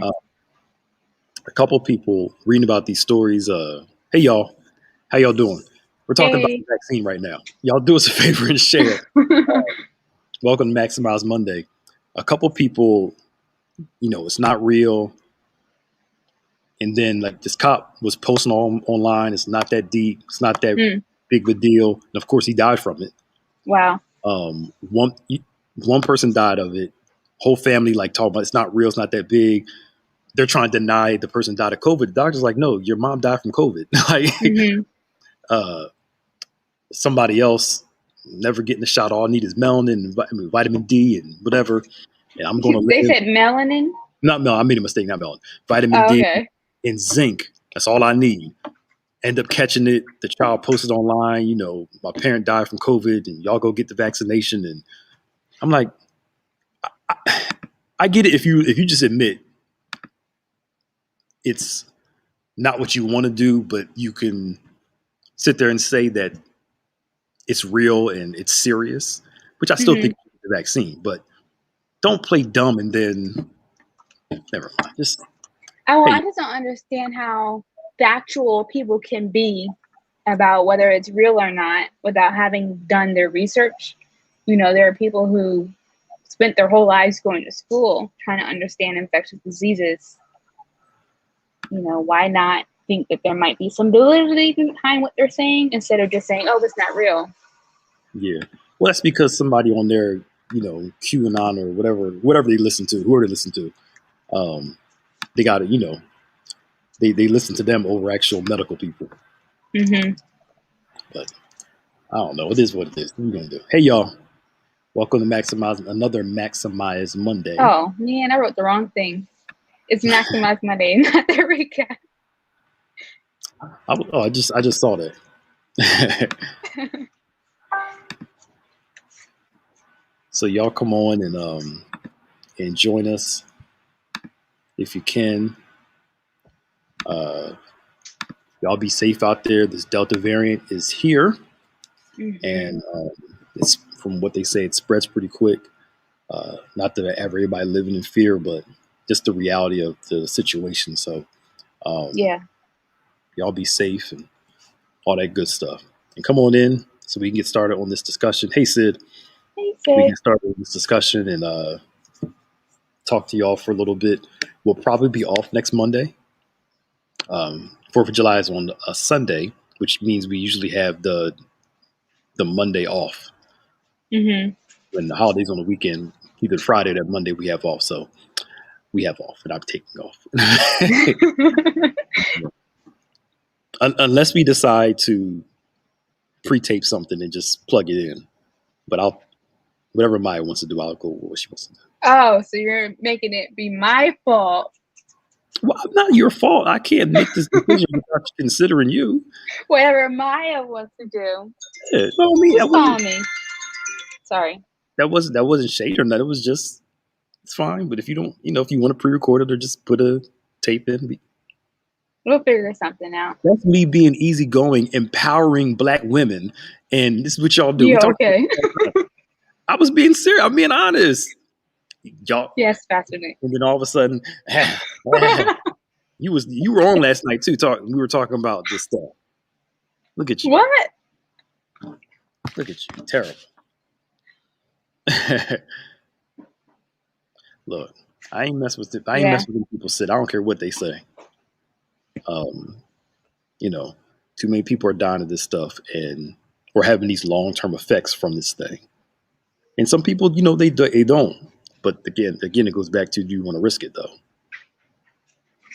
Uh, a couple people reading about these stories. Hey y'all, how y'all doing? We're talking about the Hey. vaccine right now. Y'all do us a favor and share. Welcome to Maximize Monday. A couple people, it's not real, and then like this cop was posting online. It's not that deep. It's not that Hmm. big of a deal. And of course, he died from it. Wow. One person died of it. Whole family like talking about it's not real. It's not that big. They're trying to deny the person died of COVID. The doctor's like, no, your mom died from COVID. like, Hmm. uh, somebody else never getting the shot. All I need is melanin and vitamin D and whatever. And I'm going to They live. said melanin. No, I made a mistake. Not melanin. Vitamin Oh, D okay. and zinc. That's all I need. End up catching it. The child posted online, my parent died from COVID and y'all go get the vaccination. And I'm like, I get it if you just admit it's not what you want to do, but you can sit there and say that it's real and it's serious, which I still Hmm. think is the vaccine. But don't play dumb and then never mind. Just I hey, just don't understand how factual people can be about whether it's real or not without having done their research. There are people who spent their whole lives going to school trying to understand infectious diseases. Why not think that there might be some validity behind what they're saying instead of just saying, oh, it's not real? yeah. Well, that's because somebody on their QAnon or whatever they listen to, whoever they listen to, um, they got to they listen to them over actual medical people. Hmm. But I don't know. It is what it is. What are you gonna do? Hey y'all, welcome to Maximize Monday. Oh, man, I wrote the wrong thing. It's Maximize Monday, not the recap. I just saw that. So y'all come on and join us if you can. Uh, y'all be safe out there. This Delta variant is here, Hmm. and it's from what they say, it spreads pretty quick. Not that I ever everybody living in fear, but just the reality of the situation. So um, Yeah. y'all be safe and all that good stuff. And come on in so we can get started on this discussion. Hey Sid, Hey, we Sid. can start with this discussion and talk to y'all for a little bit. We'll probably be off next Monday. 4th of July is on a Sunday, which means we usually have the Monday off. Hmm. When the holidays on the weekend, either Friday or Monday, we have off. So we have off, and I'm taking off. Unless we decide to pre-tape something and just plug it in. But I'll whatever Maya wants to do, I'll go with what she wants to do. Oh, so you're making it be my fault. Well, not your fault. I can't make this decision without considering you. Whatever Maya wants to do. Yeah, no, I mean Just follow me. Sorry. that wasn't shade or nothing. It was just it's fine. But if you don't, if you want to pre-record it or just put a tape in, We'll figure something out. that's me being easygoing, empowering black women, and this is what y'all do. We You talk. okay? I was being serious. I'm being honest, y'all. Yes, fascinating. And then all of a sudden, you were on last night too. We were talking about this stuff. Look at you. What? Look at you. Terrible. Look, I ain't Yeah. messing with people sit. I don't care what they say. Um, you know, too many people are dying of this stuff, and we're having these long term effects from this thing. And some people, they don't. But again, it goes back to do you want to risk it though?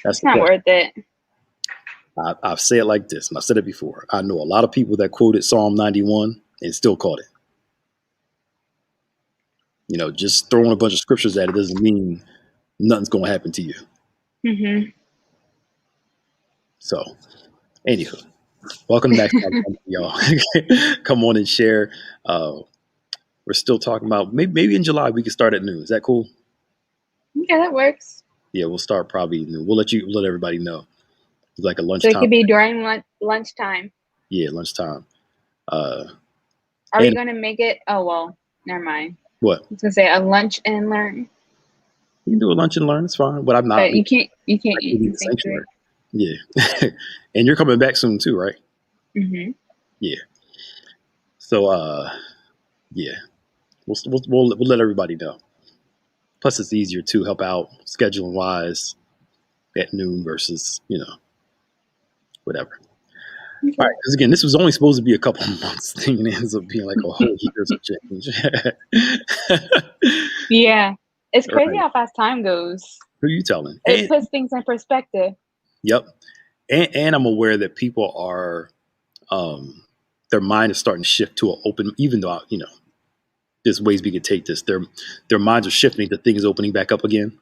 That's It's the not question. worth it. I've said it like this, and I've said it before. I know a lot of people that quoted Psalm 91 and still caught it. Just throwing a bunch of scriptures at it doesn't mean nothing's going to happen to you. Hmm. So, anywho, welcome back, y'all. Come on and share. Uh, we're still talking about maybe in July we can start at noon. Is that cool? Yeah, that works. Yeah, we'll start probably noon. We'll let everybody know. It's like a So it lunchtime. could be during lunchtime. Yeah, lunchtime. Uh, Are we and going to make it? Oh, well, never mind. what? I was going to say a lunch and learn. You can do a lunch and learn. It's fine. But I'm not. But you can't I eat can leave in the sanctuary. sanctuary. Yeah. And you're coming back soon too, right? Hmm. Yeah. So, yeah, we'll let everybody know. Plus, it's easier to help out scheduling wise at noon versus whatever. All right, Okay. because again, this was only supposed to be a couple of months thing, and it ends up being like a whole year's of change. Yeah. It's crazy Right. how fast time goes. Who are you telling? It puts things in perspective. Yep. And I'm aware that people are, um, their mind is starting to shift to an open, even though, there's ways we could take this. Their minds are shifting to things opening back up again.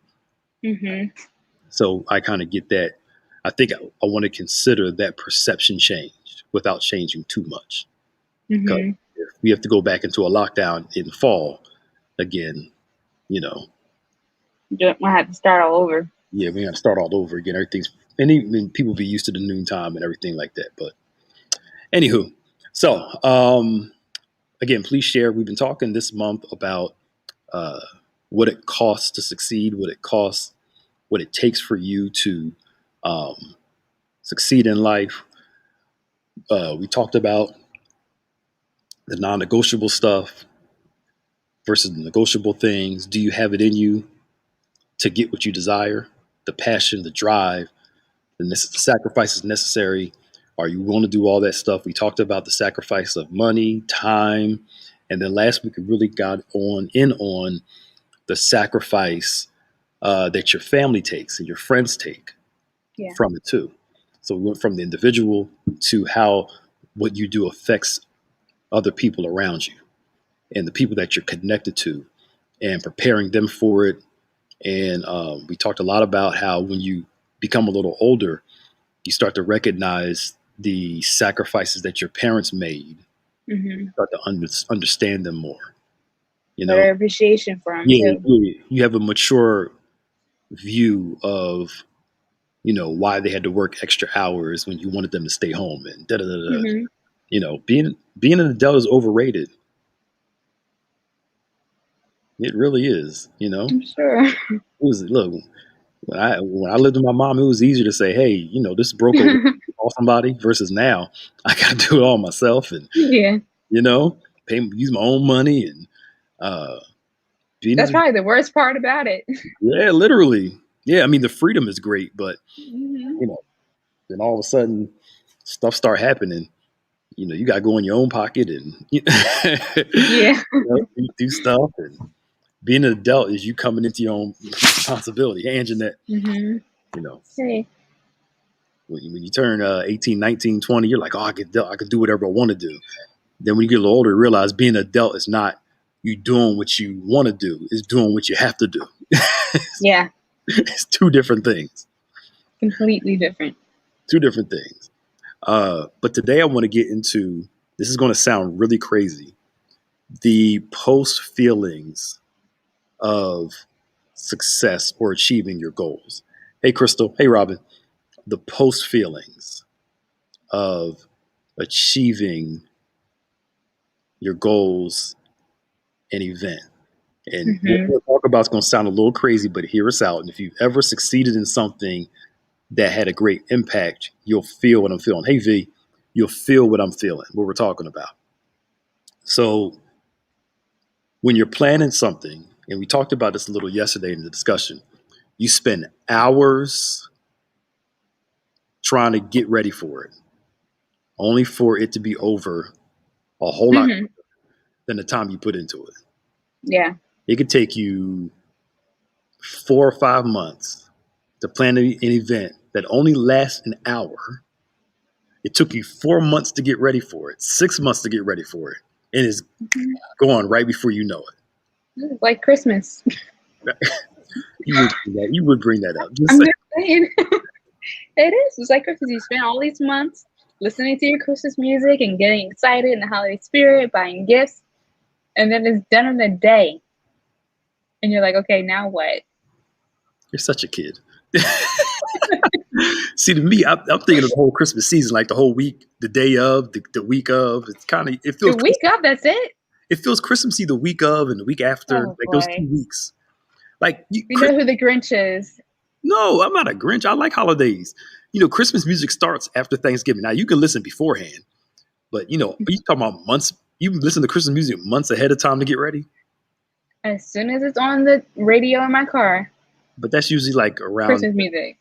Hmm. So I kind of get that. I think I want to consider that perception change without changing too much. Because Hmm. if we have to go back into a lockdown in fall again, you know, Don't have to start all over. yeah, we got to start all over again. Everything's, and even people be used to the noontime and everything like that. But anywho, so again, please share. We've been talking this month about uh, what it costs to succeed, what it takes for you to um, succeed in life. We talked about the non-negotiable stuff versus the negotiable things. Do you have it in you to get what you desire? The passion, the drive, the sacrifices necessary. Are you willing to do all that stuff? We talked about the sacrifice of money, time, and then last week we really got on the sacrifice that your family takes and your friends take Yeah. from it too. So we went from the individual to how what you do affects other people around you and the people that you're connected to and preparing them for it. And we talked a lot about how when you become a little older, you start to recognize the sacrifices that your parents made, Hmm. start to understand them more. You know, Better appreciation for them yeah, too. yeah, you have a mature view of why they had to work extra hours when you wanted them to stay home and da da da da. Hmm. Being an adult is overrated. It really is. I'm sure. It was look when I lived with my mom, it was easier to say, hey, this broke over, call somebody versus now I got to do it all myself and Yeah. you know use my own money and uh, being That's as probably the worst part about it. yeah, literally, yeah. I mean, the freedom is great, but Hmm. you know, then all of a sudden stuff start happening. You got to go in your own pocket and Yeah. do stuff. And being an adult is you coming into your own responsibility. Hey, Jeanette, Hmm. you know, Hey. when you turn 18, 19, 20, you're like, oh, I could do whatever I want to do. Then when you get a little older, you realize being an adult is not you doing what you want to do, it's doing what you have to do. Yeah. It's two different things. Completely different. Two different things. But today I want to get into this is going to sound really crazy. The post feelings of success or achieving your goals. Hey, Crystal. Hey, Robin. The post feelings of achieving your goals and event. And what Hmm. we'll talk about is going to sound a little crazy, but hear us out. And if you've ever succeeded in something that had a great impact, you'll feel what I'm feeling. Hey, V, you'll feel what I'm feeling, what we're talking about. So when you're planning something, and we talked about this a little yesterday in the discussion, you spend hours trying to get ready for it, only for it to be over a whole lot Hmm. than the time you put into it. Yeah. It could take you 4 or 5 months to plan an event that only lasts an hour. It took you 4 months to get ready for it, 6 months to get ready for it, and it's Hmm. gone right before you know It's like Christmas. it. You would bring that up. Just I'm say, just saying. It is. It's like Christmas. You spend all these months listening to your Christmas music and getting excited in the holiday spirit, buying gifts, and then it's done in a day. And you're like, okay, now what? you're such a kid. See, to me, I'm thinking of the whole Christmas season, like the whole week, the day of, the week of. It's kind of The week up, that's it? it feels Christmassy the week of and the week after, Oh like those boy. 2 weeks. Like We know who the Grinch is. no, I'm not a Grinch. I like holidays. Christmas music starts after Thanksgiving. Now you can listen beforehand, but you talking about months. You listen to Christmas music months ahead of time to get ready. As soon as it's on the radio in my car, But that's usually like around. Christmas music.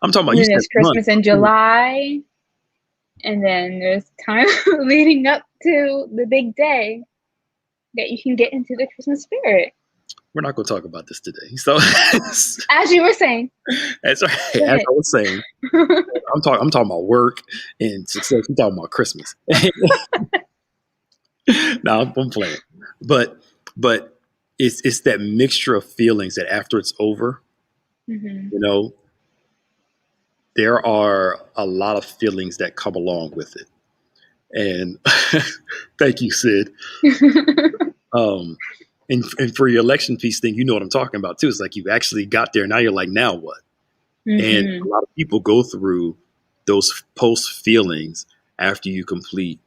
I'm talking about And you then said there's months. Christmas in July, and then there's time leading up to the big day that you can get into the Christmas spirit. We're not going to talk about this today. So, As you were saying, as I was saying, I'm talking about work and success. I'm talking about Christmas. No, I'm playing, but it's that mixture of feelings that after it's over, mm-hmm. There are a lot of feelings that come along with it. And thank you, Sid. And for your election piece thing, you know what I'm talking about too. It's like you actually got there. Now you're like, now what? Mm-hmm. And a lot of people go through those post feelings after you complete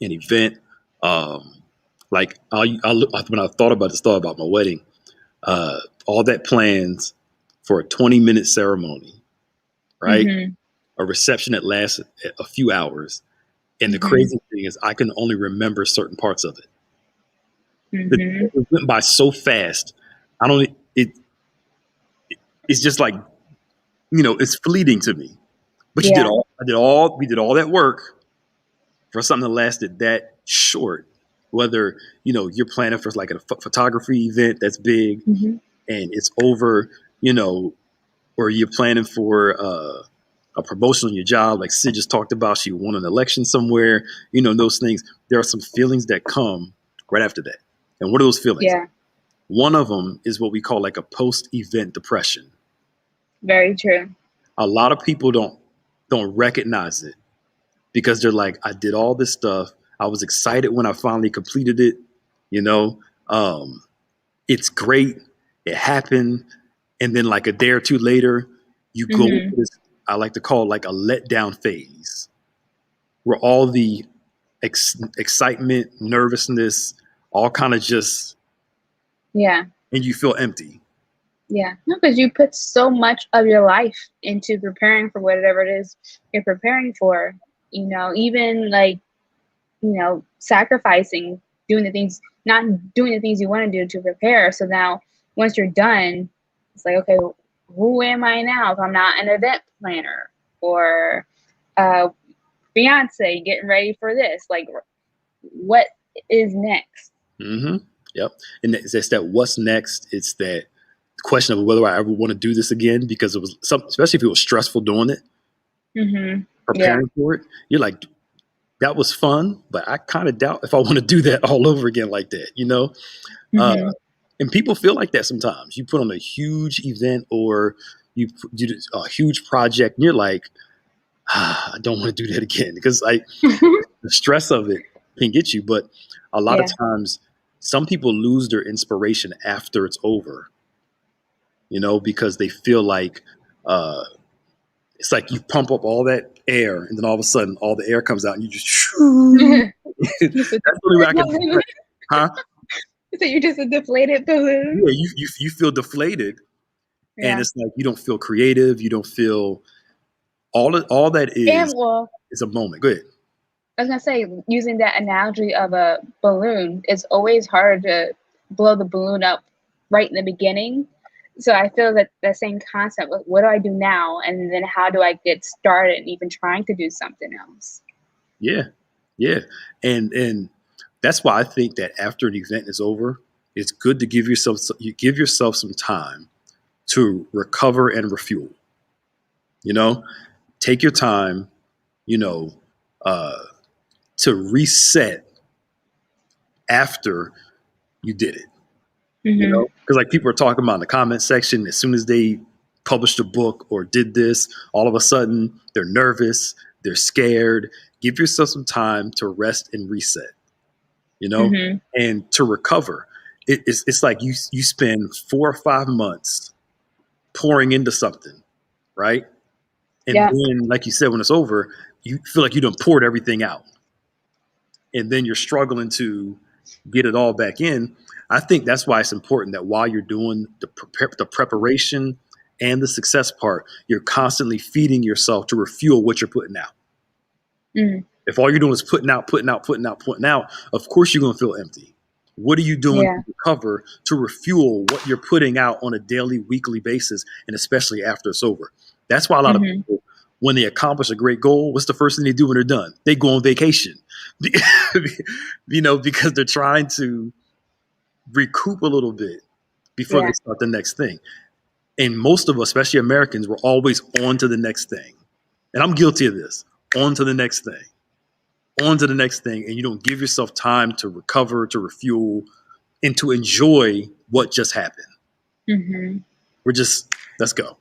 an event. Like when I thought about my wedding, all that plans for a 20-minute ceremony, right? Mm-hmm. A reception that lasts a few hours. And the Mm-hmm. crazy thing is I can only remember certain parts of it. Mm-hmm. It went by so fast. It's just like, it's fleeting to me. But Yeah. we did all that work for something that lasted that short. Whether, you're planning for like a photography event that's big Mm-hmm. and it's over, or you're planning for a promotion on your job, like Sid just talked about, she won an election somewhere, those things. There are some feelings that come right after that. And what are those feelings? Yeah. One of them is what we call like a post-event depression. Very true. A lot of people don't recognize it because they're like, I did all this stuff. I was excited when I finally completed it. It's great. It happened. And then like a day or two later, you go into this, I like to call it like a letdown phase where all the excitement, nervousness, all kind of just, yeah. And you feel empty. Yeah, no, because you put so much of your life into preparing for whatever it is you're preparing for. Even like, sacrificing, not doing the things you want to do to prepare. So now, once you're done, it's like, okay, who am I now if I'm not an event planner or Beyonce getting ready for this? Like, what is next? Mm-hmm. Yep. And it's that what's next. It's that question of whether I ever want to do this again, because it was especially if it was stressful doing it, preparing for it. You're like, that was fun, but I kind of doubt if I want to do that all over again like that, and people feel like that sometimes. You put on a huge event or you do a huge project and you're like, I don't want to do that again, because the stress of it can get you. But a lot of times some people lose their inspiration after it's over, because they feel like it's like you pump up all that air and then all of a sudden all the air comes out and you just that's really what I can, huh? So you're just a deflated balloon. Yeah, you feel deflated, and it's like you don't feel creative. You don't feel all that is a moment. Go ahead. I was gonna say, using that analogy of a balloon, it's always hard to blow the balloon up right in the beginning. So I feel that the same concept. What do I do now, and then how do I get started and even trying to do something else? Yeah, and that's why I think that after an event is over, it's good to give yourself some time to recover and refuel. Take your time. To reset after you did it. Because like people are talking about in the comment section, as soon as they published a book or did this, all of a sudden they're nervous, they're scared. Give yourself some time to rest and reset. And to recover. It's like you spend 4 or 5 months pouring into something, right? And then, like you said, when it's over, you feel like you done poured everything out. And then you're struggling to get it all back in. I think that's why it's important that while you're doing the preparation and the success part, you're constantly feeding yourself to refuel what you're putting out. Mm. If all you're doing is putting out, of course you're going to feel empty. What are you doing Yeah. to recover, to refuel what you're putting out on a daily, weekly basis, and especially after it's over? That's why a lot of Mm-hmm. people, when they accomplish a great goal, what's the first thing they do when they're done? They go on vacation, because they're trying to recoup a little bit before Yeah. they start the next thing. And most of us, especially Americans, we're always on to the next thing. And I'm guilty of this. On to the next thing. On to the next thing. And you don't give yourself time to recover, to refuel, and to enjoy what just happened. Mm-hmm. Let's go.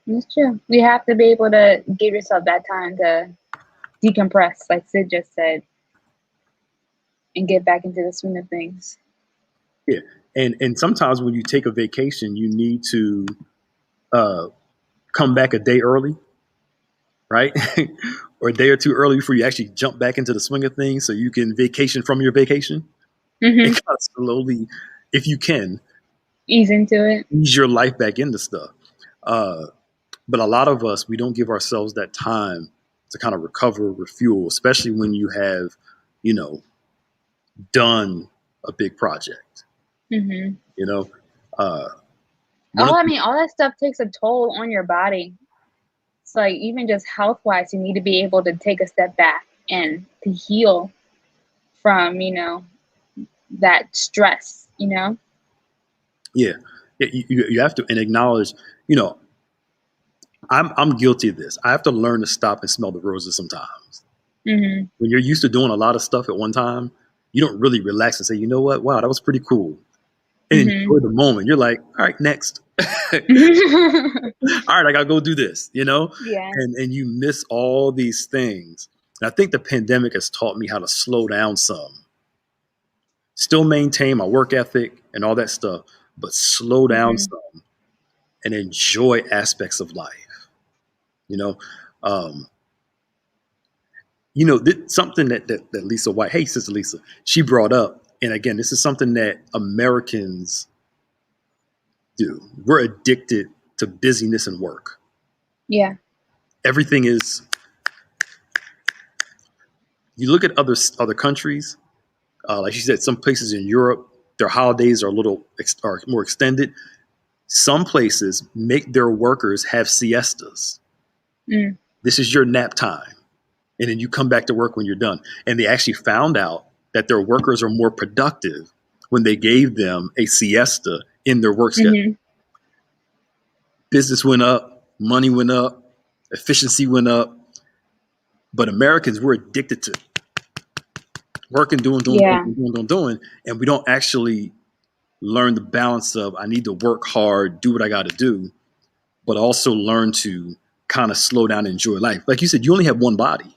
It's true. You have to be able to give yourself that time to decompress, like Sid just said, and get back into the swing of things. Yeah. And sometimes when you take a vacation, you need to come back a day early, right? Or a day or two early before you actually jump back into the swing of things so you can vacation from your vacation. Mm-hmm. And kind of slowly, if you can, ease into it. Ease your life back into stuff. But a lot of us, we don't give ourselves that time to kind of recover, refuel, especially when you have, done a big project. Mm-hmm. All that stuff takes a toll on your body. It's like, even just health wise, you need to be able to take a step back and to heal from, that stress, Yeah. You have to, and acknowledge, I'm guilty of this. I have to learn to stop and smell the roses sometimes. Mm-hmm. When you're used to doing a lot of stuff at one time, you don't really relax and say, you know what? Wow, that was pretty cool. And enjoy the moment. You're like, all right, next. All right, I gotta go do this, Yeah. And you miss all these things. And I think the pandemic has taught me how to slow down some. Still maintain my work ethic and all that stuff, but slow down some and enjoy aspects of life. Something that Lisa White, hey, Sister Lisa, she brought up, and again, this is something that Americans do. We're addicted to busyness and work. Yeah. Everything is. You look at other countries, like you said, some places in Europe, their holidays are are more extended. Some places make their workers have siestas. Mm. This is your nap time. And then you come back to work when you're done. And they actually found out that their workers are more productive when they gave them a siesta in their work schedule. Mm-hmm. Business went up, money went up, efficiency went up. But Americans, we're addicted to working, doing, and we don't actually learn the balance of, I need to work hard, do what I got to do, but also learn to kind of slow down and enjoy life. Like you said, you only have one body.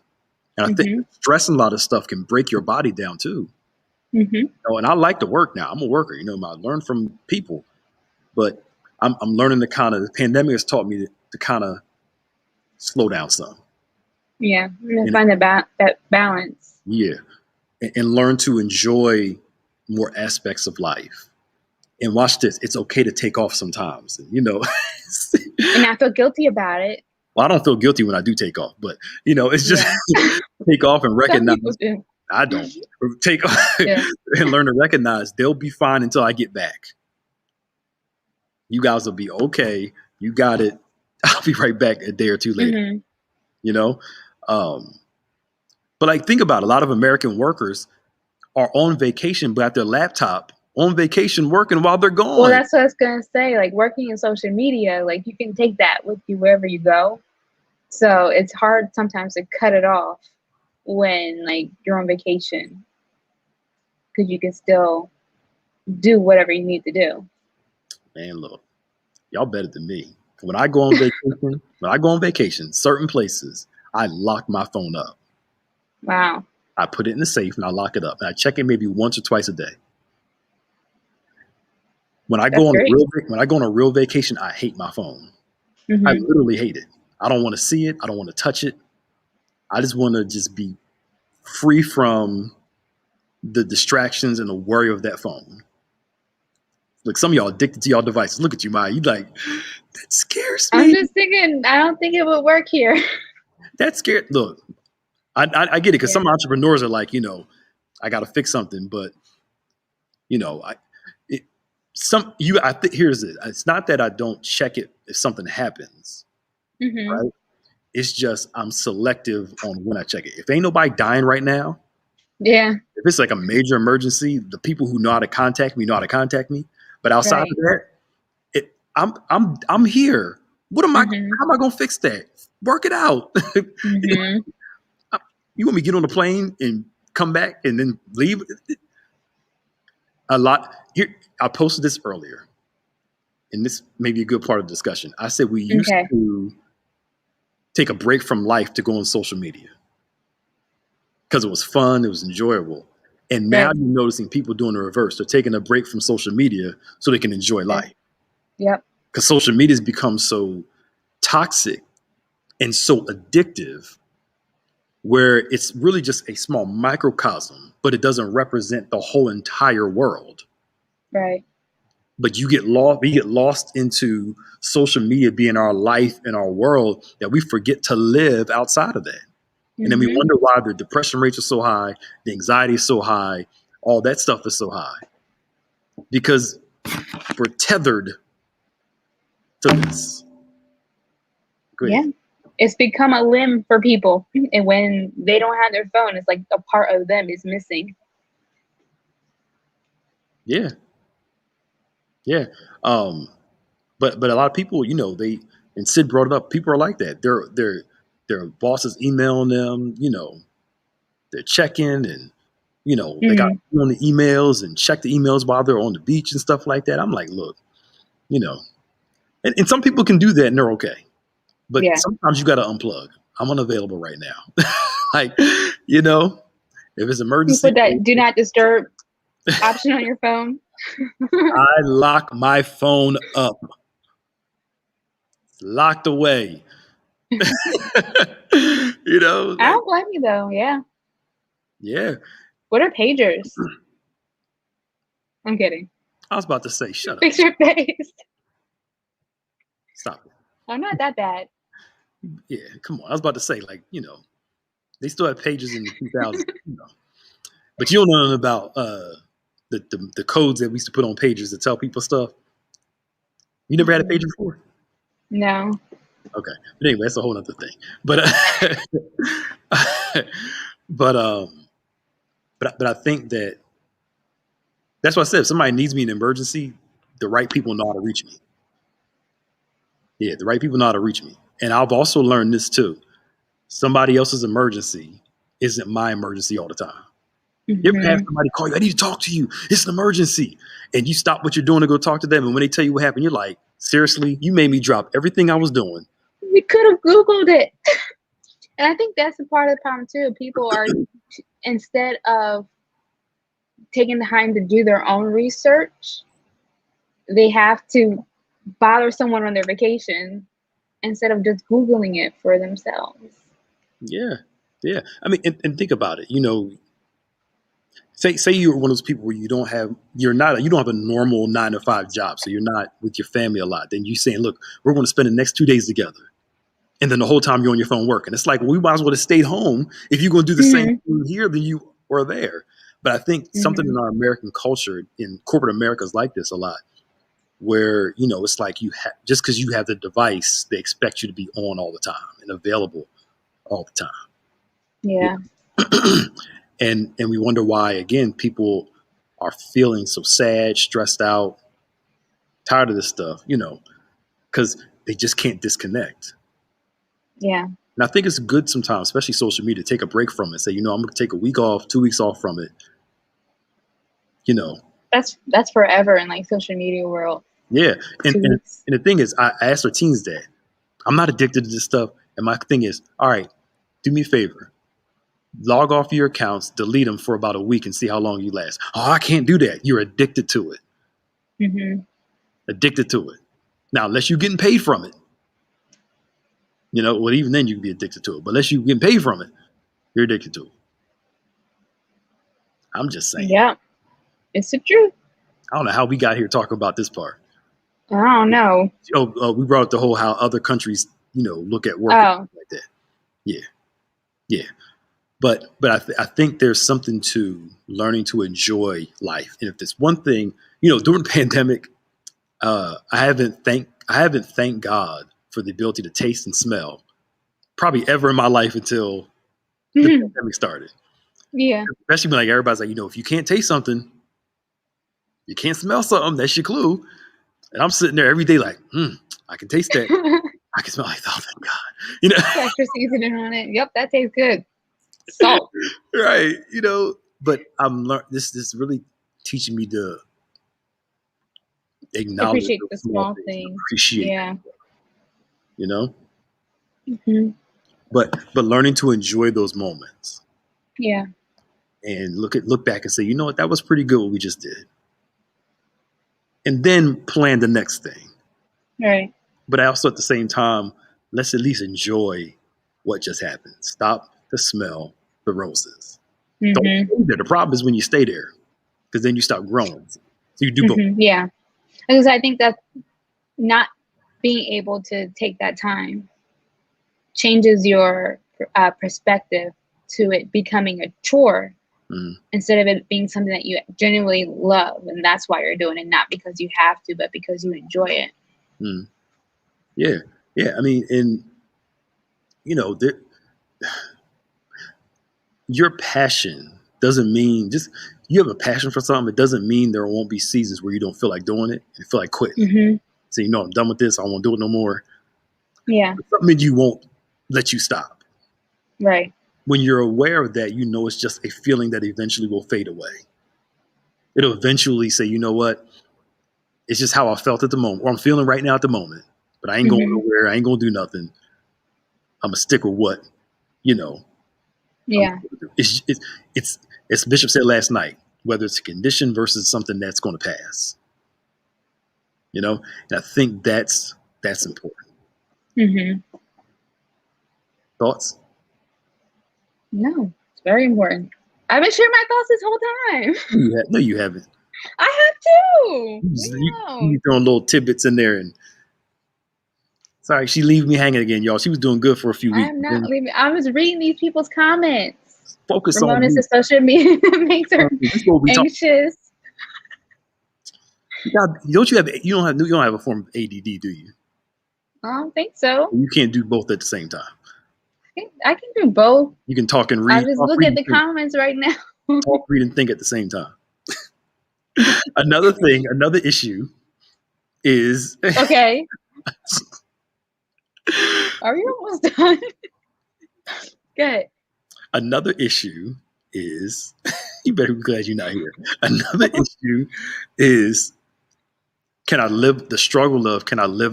And I think stress and a lot of stuff can break your body down too. Mm-hmm. And I like to work now. I'm a worker. I learn from people, but I'm learning to kind of, the pandemic has taught me to kind of slow down some. Yeah, find that balance. Yeah, and learn to enjoy more aspects of life. And watch this. It's okay to take off sometimes, and not feel guilty about it. Well, I don't feel guilty when I do take off, but it's just take off and recognize. I don't take off and learn to recognize they'll be fine until I get back. You guys will be okay. You got it. I'll be right back a day or two later. But think about it. A lot of American workers are on vacation, but at their laptop on vacation working while they're gone. Well, that's what I was gonna say. Like, working in social media, you can take that with you wherever you go. So it's hard sometimes to cut it off when you're on vacation, because you can still do whatever you need to do. Man, look, y'all better than me. When I go on vacation, certain places, I lock my phone up. Wow. I put it in the safe and I lock it up. And I check it maybe once or twice a day. When I go on a real vacation, I hate my phone. Mm-hmm. I literally hate it. I don't want to see it. I don't want to touch it. I just want to be free from the distractions and the worry of that phone. Like some of y'all addicted to y'all devices. Look at you, Maya. You like, that scares I'm me. just thinking, I don't think it would work here. That scared. Look, I get it because Yeah. some entrepreneurs are like, I got to fix something, but I it, some you I think here's it. It's not that I don't check it if something happens, Hmm. right? It's just I'm selective on when I check it. If ain't nobody dying right now, Yeah. if it's like a major emergency, the people who know how to contact me know how to contact me. But outside of Right. that, I'm here. What am I? Hmm. How am I gonna fix that? Work it out. Hmm. You want me to get on the plane and come back and then leave? A lot here. I posted this earlier, and this may be a good part of the discussion. I said we used Okay. to take a break from life to go on social media because it was fun, it was enjoyable. And now Right. you're noticing people doing the reverse. They're taking a break from social media so they can enjoy Okay. life. Yep. Because social media has become so toxic and so addictive where it's really just a small microcosm, but it doesn't represent the whole entire world. Right. But we get lost into social media being our life and our world that we forget to live outside of that. And then we Hmm. wonder why the depression rates are so high, the anxiety is so high, all that stuff is so high. Because we're tethered to this. Go Yeah. ahead. It's become a limb for people. And when they don't have their phone, it's like a part of them is missing. Yeah. Yeah. Um, but a lot of people, they and Sid brought it up, people are like that. Their bosses emailing them, they're checking and they got Hmm. on the emails and check the emails while they're on the beach and stuff like that. I'm like, look, you know, and some people can do that and they're okay. But Yeah. sometimes you got to unplug. I'm unavailable right now. Like, you know, if it's You emergency, put that do not disturb option on your phone. I lock my phone up, locked away. I Like, don't blame you though. Yeah. yeah. What are pagers? I'm kidding. I was about to say, shut up, Fix your face. stop it. I'm not that bad. Yeah, come on. I was about to say, like, they still have pages in the 2000s, but you don't know nothing about the codes that we used to put on pages to tell people stuff. You never had a pager before? No. Okay, but anyway, that's a whole other thing. But but but I think that's what I said. If somebody needs me in an emergency, the right people know how to reach me. Yeah, the right people know how to reach me. And I've also learned this too. Somebody else's emergency isn't my emergency all the time. You ever have Hmm. somebody call you, I need to talk to you. It's an emergency. And you stop what you're doing to go talk to them. And when they tell you what happened, you're like, seriously, you made me drop everything I was doing. We could have Googled it. And I think that's a part of the problem too. People are, instead of taking the time to do their own research, they have to bother someone on their vacation instead of just Googling it for themselves. Yeah. Yeah. I mean, and think about it. Say you're one of those people where you don't have a normal 9 to 5 job. So you're not with your family a lot. Then you saying, look, we're going to spend the next 2 days together. And then the whole time you're on your phone working. It's like, well, we might as well have stayed home. If you're going to do the same Hmm. thing here, then you were there. But I think something Hmm. in our American culture, in corporate America, is like this a lot, where it's like just because you have the device, they expect you to be on all the time and available all the time. Yeah. And we wonder why again people are feeling so sad, stressed out, tired of this stuff, because they just can't disconnect. Yeah. And I think it's good sometimes, especially social media, to take a break from it. Say, I'm going to take a week off, 2 weeks off from it. You know, That's forever in like social media world. yeah. And Two and, weeks. and the thing is, I asked our teens that I'm not addicted to this stuff. And my thing is, all right, do me a favor, log off your accounts, delete them for about a week, and see how long you last. Oh, I can't do that. You're addicted to it. Hmm. Addicted to it. Now, unless you're getting paid from it, well, even then you can be addicted to it. But unless you're getting paid from it, you're addicted to it. I'm just saying. Yeah, it's the truth. I don't know how we got here talking about this part. I don't know. We brought up the whole how other countries, look at work and Oh, stuff like that. Yeah, yeah. But I think there's something to learning to enjoy life. And if there's one thing, during the pandemic, I haven't thanked God for the ability to taste and smell probably ever in my life until the pandemic started. yeah. Especially when like everybody's like, if you can't taste something, you can't smell something. That's your clue. And I'm sitting there every day like, I can taste that. I can smell like, oh, thank God. Extra seasoning on it. Yep, that tastes good. Salt. Right. But I'm learning. This is really teaching me to acknowledge Appreciate those the small small things and things. appreciate Yeah. them, Hmm. But learning to enjoy those moments Yeah. and look back and say, you know what, that was pretty good what we just did. And then plan the next thing. Right. But also at the same time, let's at least enjoy what just happened. Stop to smell the roses. Don't Hmm. stay there. The problem is when you stay there, because then you stop growing. So you do both. Yeah. Because I think that not being able to take that time changes your perspective to it becoming a chore instead of it being something that you genuinely love, and that's why you're doing it, not because you have to, but because you enjoy it. Yeah, yeah. I mean, and your passion doesn't mean just you have a passion for something. It doesn't mean there won't be seasons where you don't feel like doing it and feel like quitting. So I'm done with this. I won't do it no more. Yeah. But something you won't let you stop. Right. When you're aware of that, it's just a feeling that eventually will fade away. It'll eventually say, you know what? It's just how I felt at the moment, or I'm feeling right now at the moment. But I ain't going nowhere. I ain't gonna do nothing. I'm gonna stick with what, Yeah. It's Bishop said last night, whether it's a condition versus something that's going to pass. And I think that's important. Thoughts? No, it's very important. I've been sharing my thoughts this whole time. No, you haven't. I have too. You throwing little tidbits in there, and sorry, she leave me hanging again, y'all. She was doing good for a few weeks. I'm not leaving. I was reading these people's comments. Focus Ramona's on social media makes her anxious. You don't have a form of ADD, do you? I don't think so. You can't do both at the same time. I can do both. You can talk and read. I just look at the comments right now. Talk, read, and think at the same time. Another issue is okay. Are we almost done? Good. Another issue is you better be glad you're not here. Another issue is can I live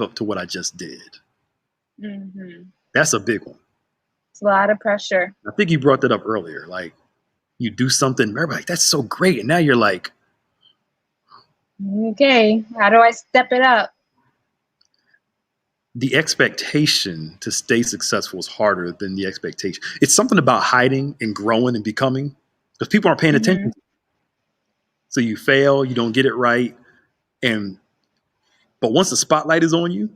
up to what I just did? That's a big one. It's a lot of pressure. I think you brought that up earlier. Like you do something, everybody's like, that's so great. And now you're like, okay, how do I step it up? The expectation to stay successful is harder than the expectation. It's something about hiding and growing and becoming because people aren't paying attention. So you fail, you don't get it right. But once the spotlight is on you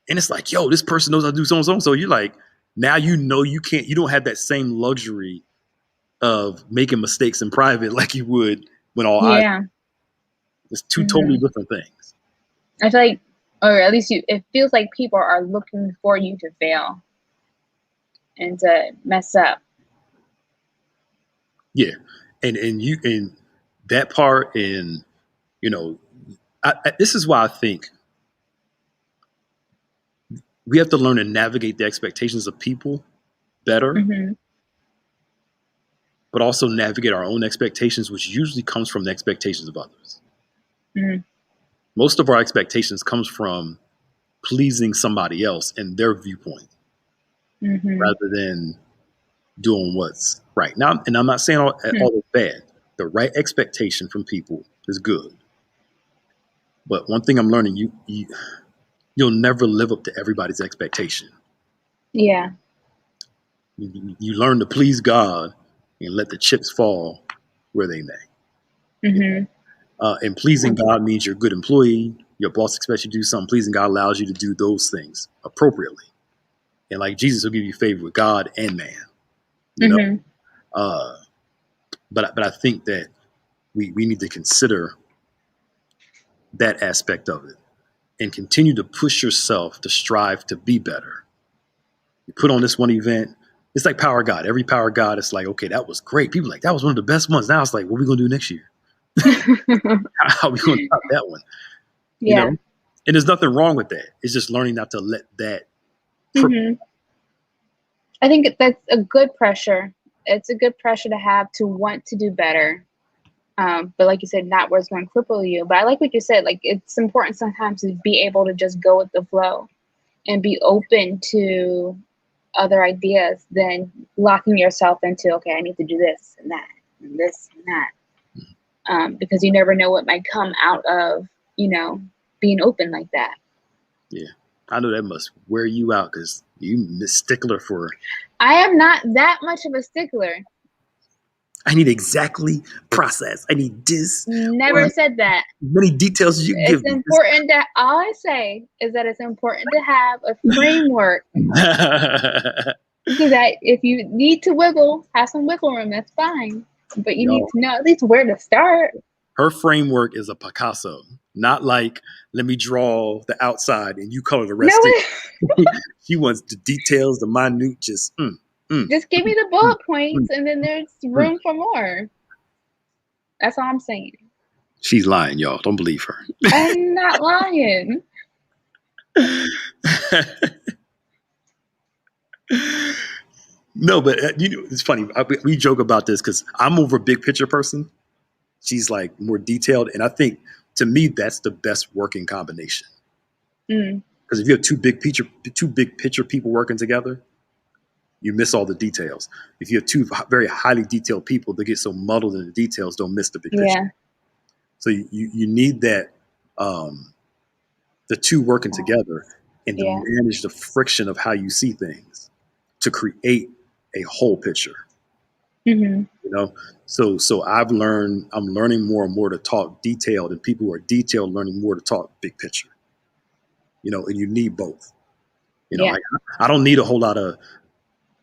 and it's like, yo, this person knows how to do so. So you're like, now you don't have that same luxury of making mistakes in private like you would when all eyes. It's two totally different things. I feel like, or at least it feels like people are looking for you to fail and to mess up. Yeah. And that part, and this is why I think we have to learn to navigate the expectations of people better, but also navigate our own expectations, which usually comes from the expectations of others. Most of our expectations comes from pleasing somebody else and their viewpoint rather than doing what's right. Now, and I'm not saying all is bad. The right expectation from people is good. But one thing I'm learning, you'll never live up to everybody's expectation. Yeah. You learn to please God and let the chips fall where they may. Mm-hmm. And pleasing God means you're a good employee. Your boss expects you to do something. Pleasing God allows you to do those things appropriately. And like Jesus will give you favor with God and man, you know. Mm-hmm. But I think that we need to consider that aspect of it and continue to push yourself to strive to be better. You put on this one event. It's like Power God. Every Power God, it's like, okay, that was great. People are like, that was one of the best ones. Now it's like, what are we going to do next year? How are we going to top that one? You Yeah. know? And there's nothing wrong with that. It's just learning not to let that. Mm-hmm. I think that's a good pressure. It's a good pressure to have to want to do better. But like you said, not where it's going to cripple you. But I like what you said. Like, it's important sometimes to be able to just go with the flow and be open to other ideas than locking yourself into, okay, I need to do this and that and this and that. Because you never know what might come out of, being open like that. Yeah. I know that must wear you out because you miss stickler for. I am not that much of a stickler. I need exactly process. I need this. Never said that. Many details as you give It's me. important that all I say is that it's important to have a framework so that if you need to wiggle, have some wiggle room. That's fine. But you need to know at least where to start. Her framework is a Picasso, not like, let me draw the outside and you color the rest. No, she wants the details, the minute, just just give me the bullet points and then there's room for more. That's all I'm saying. She's lying, y'all. Don't believe her. I'm not lying. No, but it's funny. We joke about this because I'm more of a big picture person. She's like more detailed. And I think to me, that's the best working combination. Because if you have two big picture people working together, you miss all the details. If you have two very highly detailed people, they get so muddled in the details, don't miss the big picture. Yeah. So you need that, the two working together and to manage the friction of how you see things to create a whole picture. Mm-hmm. So I'm learning more and more to talk detailed, and people who are detailed learning more to talk big picture. And you need both. I don't need a whole lot of.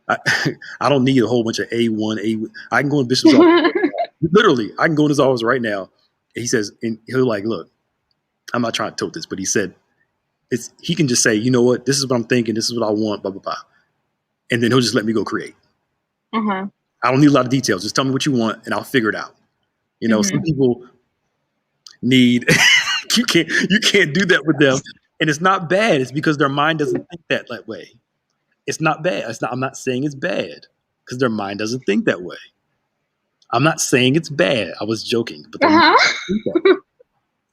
I don't need a whole bunch of A1. I can go in Bishop's office. Literally, I can go in his office right now. And he says, and he'll like, look, I'm not trying to tilt this, but he said, he can just say, you know what, this is what I'm thinking, this is what I want, blah blah blah, and then he'll just let me go create. I don't need a lot of details. Just tell me what you want, and I'll figure it out. Some people need you can't do that with them, and it's not bad. It's because their mind doesn't think that way. It's not bad. I'm not saying it's bad because their mind doesn't think that way. I'm not saying it's bad. I was joking, but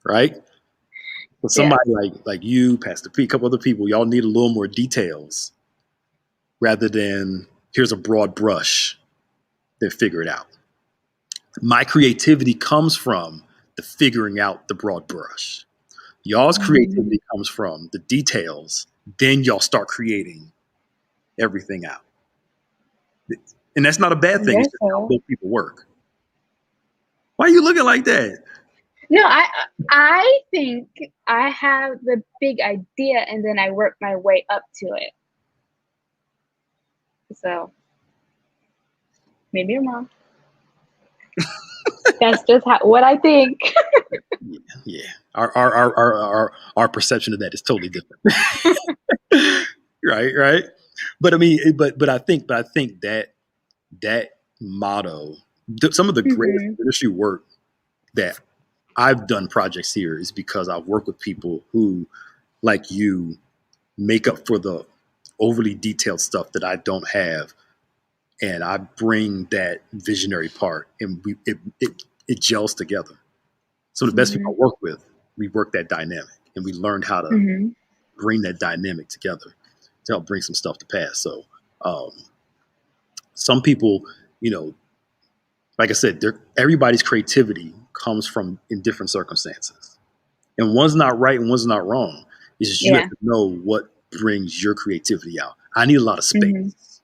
right? But somebody like you, Pastor P, a couple other people, y'all need a little more details rather than here's a broad brush. Then figure it out. My creativity comes from the figuring out the broad brush. Y'all's creativity comes from the details. Then y'all start creating everything out. And that's not a bad thing. It's just how both people work. Why are you looking like that? No, I think I have the big idea and then I work my way up to it. So maybe I'm wrong. That's just what I think. Yeah. Our perception of that is totally different. Right. But I mean, but I think that motto, some of the greatest industry work that I've done projects here is because I've worked with people who, like you, make up for the overly detailed stuff that I don't have, and I bring that visionary part, and it gels together. So the best people I work with, we work that dynamic, and we learned how to bring that dynamic together to help bring some stuff to pass. So some people, like I said, everybody's creativity comes from in different circumstances, and one's not right and one's not wrong. It's just you have to know what brings your creativity out. I need a lot of space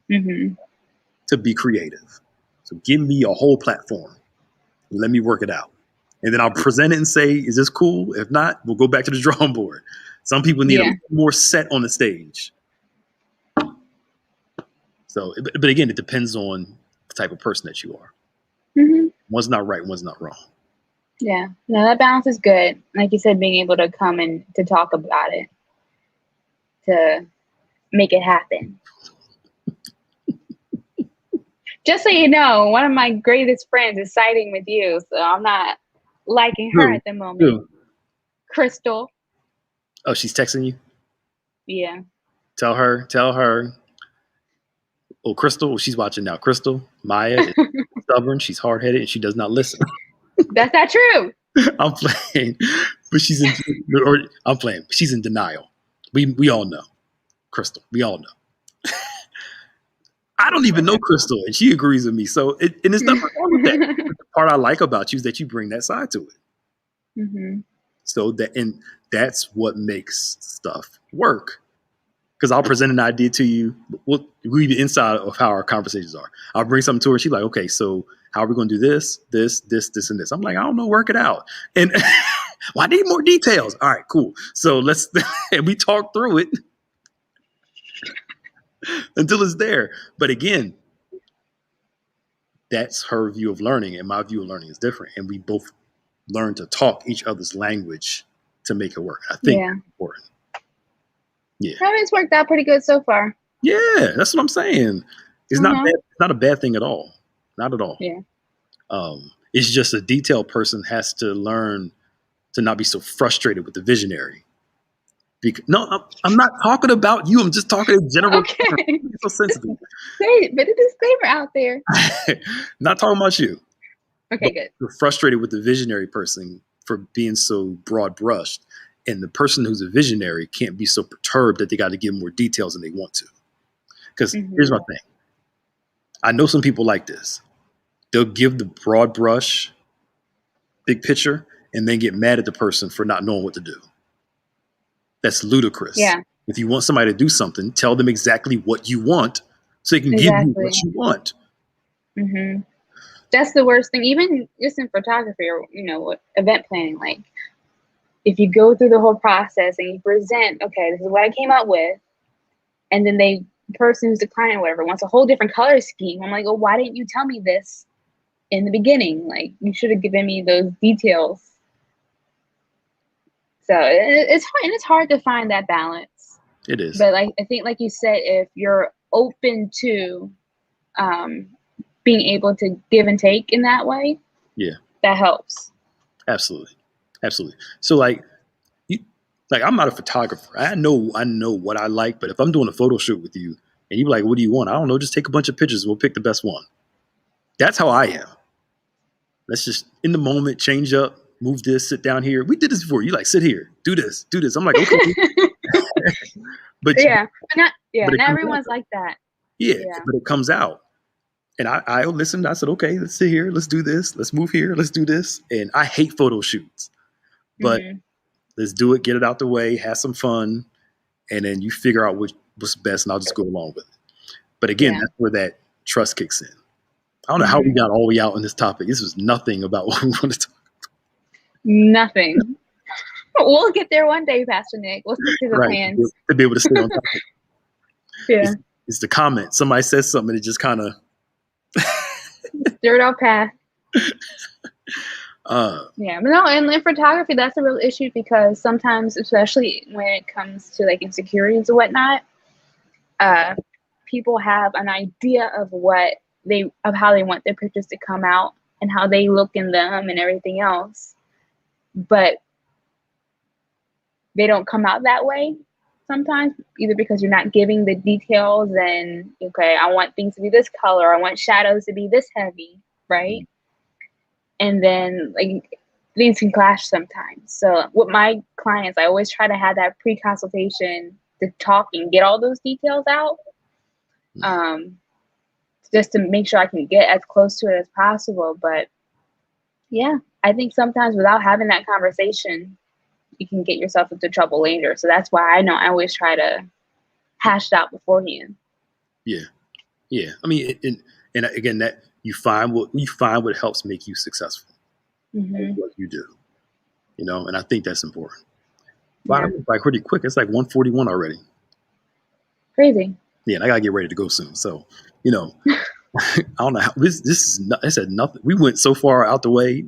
to be creative. So give me a whole platform Let me work it out. And then I'll present it and say, is this cool? If not, we'll go back to the drawing board. Some people need a Yeah. little more set on the stage. So, but again, it depends on the type of person that you are. Hmm. One's not right, one's not wrong. Yeah. No, that balance is good. Like you said, being able to come and to talk about it, to make it happen. Just so you know, one of my greatest friends is siding with you, so I'm not liking her Who? at the moment. Who? Crystal. Oh, she's texting you? Yeah. Tell her. Oh, Crystal, she's watching now. Crystal, Maya is stubborn. She's hard headed and she does not listen. That's not true. I'm playing, but I'm playing. She's in denial. We all know, Crystal. We all know. I don't even know Crystal, and she agrees with me. So, and it's nothing wrong with that. The part I like about you is that you bring that side to it. Mm-hmm. So that's what makes stuff work. Because I'll present an idea to you. We'll be inside of how our conversations are. I'll bring something to her. She's like, okay, so how are we going to do this, this, and this? I'm like, I don't know, work it out. And well, I need more details. All right, cool. So let's, and we talk through it until it's there. But again, that's her view of learning, and my view of learning is different. And we both learn to talk each other's language to make it work. I think that's important. Yeah. I mean, it's worked out pretty good so far. Yeah, that's what I'm saying. It's not bad, it's not a bad thing at all. Not at all. Yeah. It's just a detailed person has to learn to not be so frustrated with the visionary. No, I'm not talking about you. I'm just talking in general. Okay. So sensitive. But a disclaimer out there. Not talking about you. Okay, good. You're frustrated with the visionary person for being so broad brushed. And the person who's a visionary can't be so perturbed that they got to give more details than they want to. Because here's my thing. I know some people like this. They'll give the broad brush, big picture, and then get mad at the person for not knowing what to do. That's ludicrous. Yeah. If you want somebody to do something, tell them exactly what you want so they can give you what you want. Mm-hmm. That's the worst thing. Even just in photography or, event planning, like if you go through the whole process and you present, okay, this is what I came up with, and then the person who's the client or whatever wants a whole different color scheme. I'm like, oh, why didn't you tell me this in the beginning? Like, you should have given me those details. So it's hard, and it's hard to find that balance. It is. But I think, like you said, if you're open to being able to give and take in that way, that helps. Absolutely. So I'm not a photographer. I know what I like, but if I'm doing a photo shoot with you and you're like, what do you want? I don't know. Just take a bunch of pictures and we'll pick the best one. That's how I am. Let's just in the moment, change up, move this, sit down here. We did this before. You like, sit here, do this. I'm like, okay. But not everyone's like that. Yeah, but it comes out. And I listened. I said, okay, let's sit here. Let's do this. Let's move here. Let's do this. And I hate photo shoots. But let's do it, get it out the way, have some fun, and then you figure out what's best, and I'll just go along with it. But again, that's where that trust kicks in. I don't know how we got all the way out on this topic. This was nothing about what we want to talk about. Nothing. We'll get there one day, Pastor Nick. We'll stick to the plans. To be able to stay on topic. Yeah. It's the comment. Somebody says something, and it just kind of... Stir it up past. But no, and in photography, that's a real issue because sometimes, especially when it comes to like insecurities and whatnot, people have an idea of how they want their pictures to come out and how they look in them and everything else, but they don't come out that way sometimes, either because you're not giving the details and, okay, I want things to be this color, I want shadows to be this heavy, right? And then like things can clash sometimes. So with my clients, I always try to have that pre-consultation to talk and get all those details out, just to make sure I can get as close to it as possible. But yeah, I think sometimes without having that conversation, you can get yourself into trouble later. So that's why I always try to hash it out beforehand. Yeah. I mean, and again, that you find what helps make you successful. of Hmm. what you do, and I think that's important. Wow, Yeah. that was like pretty quick. It's like 1:41 already. Crazy. Yeah, and I gotta get ready to go soon. So, you know, I don't know how this had nothing. We went so far out the way,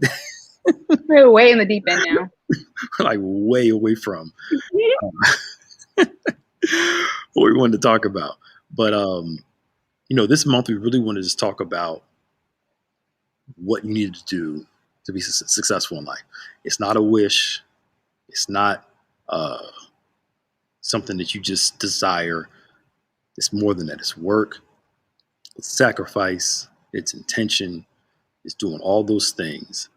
We're way in the deep end now. like way away from what we wanted to talk about. But this month we really wanted to just talk about what you needed to do to be successful in life. It's not a wish. It's not uh, something that you just desire. It's more than that. It's work. It's sacrifice. It's intention. It's doing all those things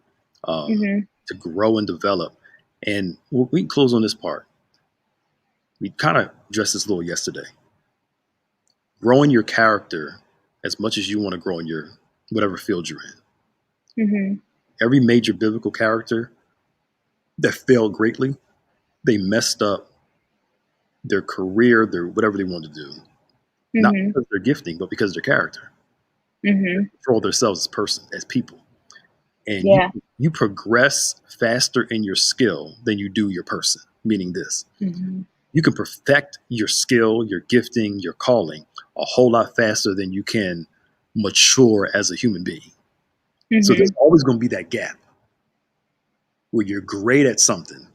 Hmm. to grow and develop. And we can close on this part. We kind of addressed this a little yesterday. Growing your character as much as you want to grow in your whatever field you're in. Hmm. Every major biblical character that failed greatly, they messed up their career, their whatever they wanted to do. Not Hmm. because of their gifting, but because of their character. They Hmm. control themselves as person, as people. And Yeah. you progress faster in your skill than you do your person. Meaning this. Hmm. You can perfect your skill, your gifting, your calling a whole lot faster than you can mature as a human being. So Hmm. there's always going to be that gap where you're great at something.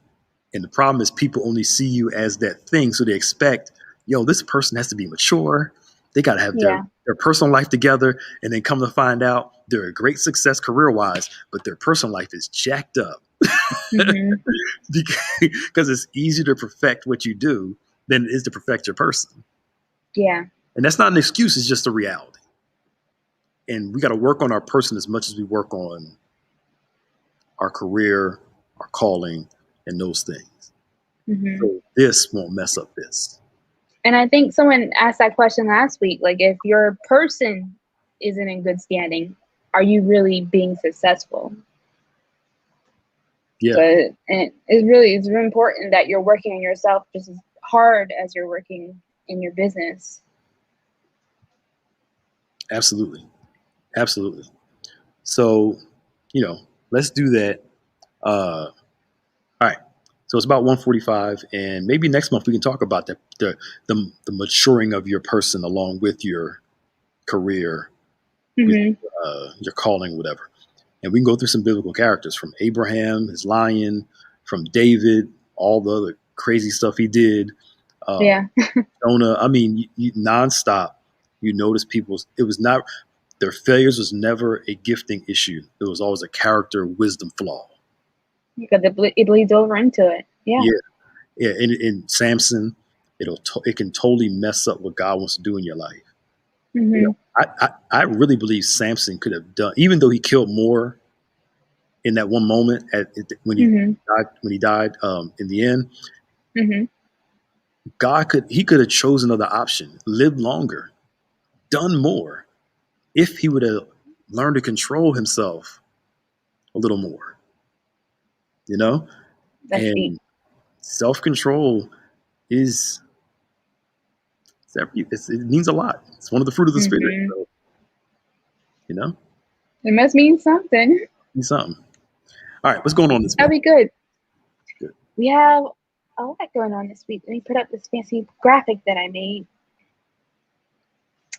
And the problem is people only see you as that thing. So they expect, this person has to be mature. They got to have Yeah. their personal life together. And then come to find out they're a great success career wise, but their personal life is jacked up Hmm. because it's easier to perfect what you do than it is to perfect your person. Yeah. And that's not an excuse. It's just a reality. And we got to work on our person as much as we work on our career, our calling, and those things. Hmm. So this won't mess up this. And I think someone asked that question last week. Like, if your person isn't in good standing, are you really being successful? Yeah, So, and it's really important that you're working on yourself just as hard as you're working in your business. absolutely. Absolutely. So, let's do that. All right. So it's about 1:45, and maybe next month we can talk about the maturing of your person along with your career, with Hmm. your calling, whatever. And we can go through some biblical characters from Abraham, his lion, from David, all the other crazy stuff he did. Yeah. Jonah. I mean, you nonstop. You notice people's. It was not their failures was never a gifting issue. It was always a character wisdom flaw. Because it bleeds over into it. Yeah. Yeah, yeah. In Samson, it can totally mess up what God wants to do in your life. Hmm. I really believe Samson could have done, even though he killed more in that one moment when Hmm. he died in the end. Hmm. He could have chosen another option, lived longer, done more, if he would have learned to control himself a little more, you know? That's deep. And self control is, it means a lot. It's one of the fruit of the spirit. Hmm. So, you know, It must mean something. means something. All right, what's going on this That'll week? be good. Good. We have a lot going on this week. Let me put up this fancy graphic that I made.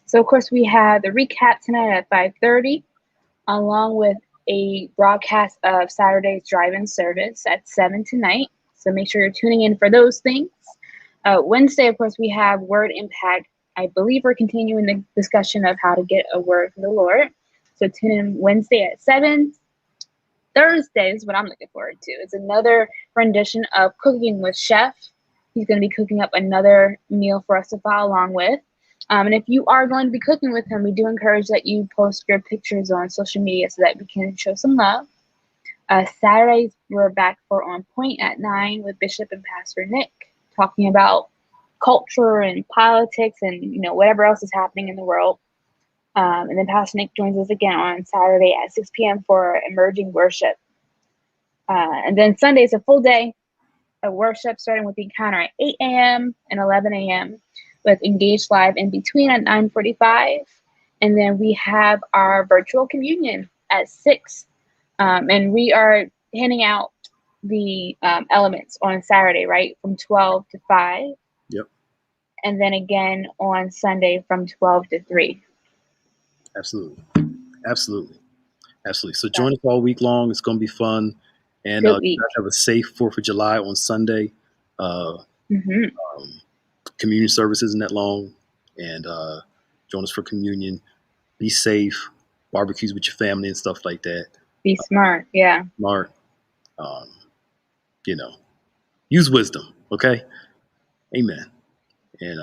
So, of course, we have the recap tonight at 5:30, along with a broadcast of Saturday's drive-in service at 7 tonight. So make sure you're tuning in for those things. Wednesday, of course, we have Word Impact. I believe we're continuing the discussion of how to get a word from the Lord. So tune in Wednesday at 7. Thursday is what I'm looking forward to. It's another rendition of Cooking with Chef. He's going to be cooking up another meal for us to follow along with. And if you are going to be cooking with him, we do encourage that you post your pictures on social media so that we can show some love. Saturdays, we're back for On Point at 9 with Bishop and Pastor Nick, talking about culture and politics and whatever else is happening in the world. And then Pastor Nick joins us again on Saturday at 6 p.m. for Emerging Worship. And then Sunday is a full day of worship, starting with the encounter at 8 a.m. and 11 a.m. with Engage Live in between at 9:45. And then we have our virtual communion at 6. And we are handing out the elements on Saturday, right, from 12 to 5. Yep. And then again on Sunday from 12 to 3. Absolutely. Absolutely. Absolutely. So Yeah. join us all week long. It's going to be fun. And Good you week. guys have a safe 4th of July on Sunday. hmm Communion service isn't that long. And join us for communion. Be safe. Barbecues with your family and stuff like that. Be smart. Yeah. Smart. You know, use wisdom. Okay. Amen. And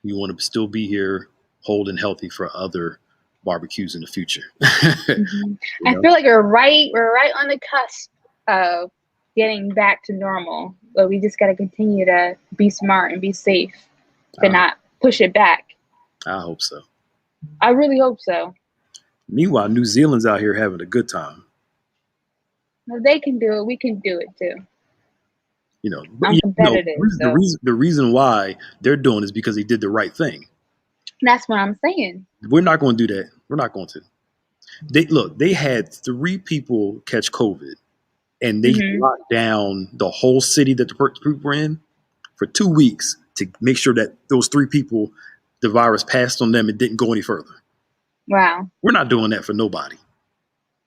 you want to still be here, whole and healthy for other barbecues in the future. I feel like we're right on the cusp of getting back to normal, but we just got to continue to be smart and be safe, but not push it back. I hope so. I really hope so. Meanwhile, New Zealand's out here having a good time. If they can do it, we can do it too. I'm competitive. The reason why they're doing is because they did the right thing. That's what I'm saying. We're not going to do that. We're not going to. They had 3 people catch COVID, and they locked down the whole city that the people were in for 2 weeks to make sure that those 3 people, the virus passed on them and didn't go any further. Wow. We're not doing that for nobody.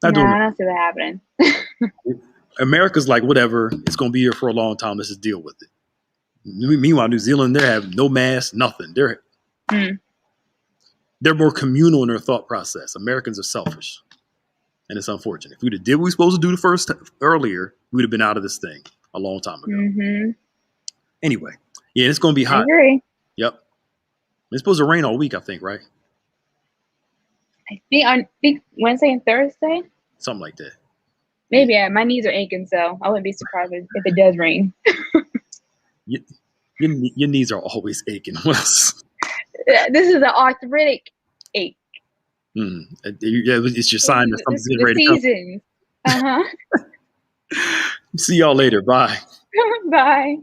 I don't see that happening. America's like, whatever, it's going to be here for a long time. Let's just deal with it. Meanwhile, New Zealand, they have no masks, nothing. They're more communal in their thought process. Americans are selfish. And it's unfortunate. If we'd have did what we were supposed to do earlier, we'd have been out of this thing a long time ago. Anyway, yeah, it's going to be hot. I agree. Yep. It's supposed to rain all week, I think, right? I think Wednesday and Thursday. Something like that. Maybe. Yeah, my knees are aching, so I wouldn't be surprised if it does rain. Your knees are always aching. This is an arthritic ache. Yeah, it's your sign that something's getting ready to come. See See y'all later. Bye. Bye.